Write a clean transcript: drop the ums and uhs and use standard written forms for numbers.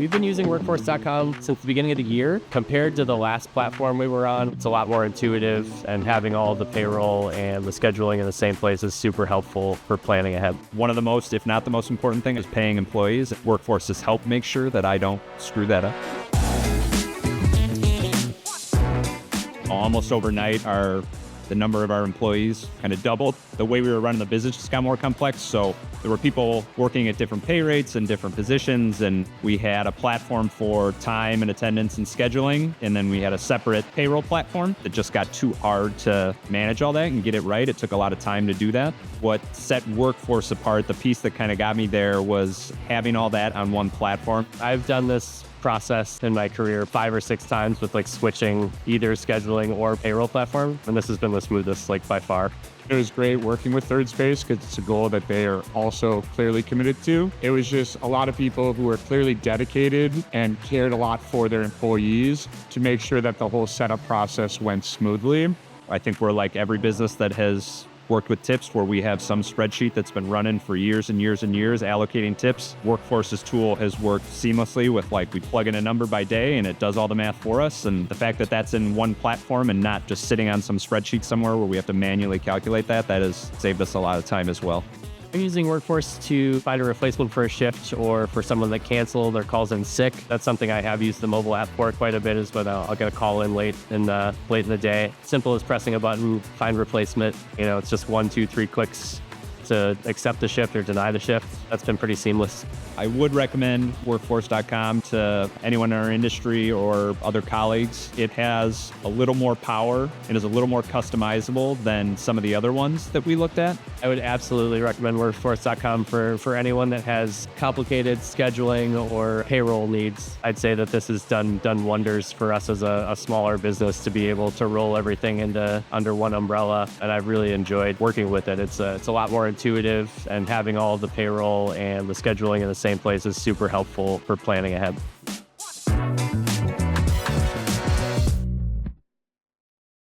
We've been using workforce.com since the beginning of the year. Compared to the last platform we were on, it's a lot more intuitive, and having all the payroll and the scheduling in the same place is super helpful for planning ahead. One of the most, if not the most important thing, is paying employees. Workforce has helped make sure that I don't screw that up. Almost overnight, the number of our employees kind of doubled. The way we were running the business just got more complex. So there were people working at different pay rates and different positions. And we had a platform for time and attendance and scheduling. And then we had a separate payroll platform that just got too hard to manage all that and get it right. It took a lot of time to do that. What set Workforce apart, the piece that kind of got me there, was having all that on one platform. I've done this process in my career 5 or 6 times with switching either scheduling or payroll platform, and this has been the smoothest by far. It was great working with Third Space because it's a goal that they are also clearly committed to. It was just a lot of people who were clearly dedicated and cared a lot for their employees to make sure that the whole setup process went smoothly. I think we're like every business that has worked with tips, where we have some spreadsheet that's been running for years and years and years, allocating tips. Workforce's tool has worked seamlessly with we plug in a number by day and it does all the math for us. And the fact that that's in one platform and not just sitting on some spreadsheet somewhere where we have to manually calculate that has saved us a lot of time as well. I'm using Workforce to find a replacement for a shift or for someone that canceled or calls in sick. That's something I have used the mobile app for quite a bit, is when I'll get a call in late in the day. Simple as pressing a button, find replacement. It's just 1, 2, 3 clicks to accept the shift or deny the shift. That's been pretty seamless. I would recommend workforce.com to anyone in our industry or other colleagues. It has a little more power. It is a little more customizable than some of the other ones that we looked at. I would absolutely recommend workforce.com for anyone that has complicated scheduling or payroll needs. I'd say that this has done wonders for us as a smaller business to be able to roll everything under one umbrella, and I've really enjoyed working with it. It's a lot more intuitive, and having all the payroll and the scheduling in the same place is super helpful for planning ahead.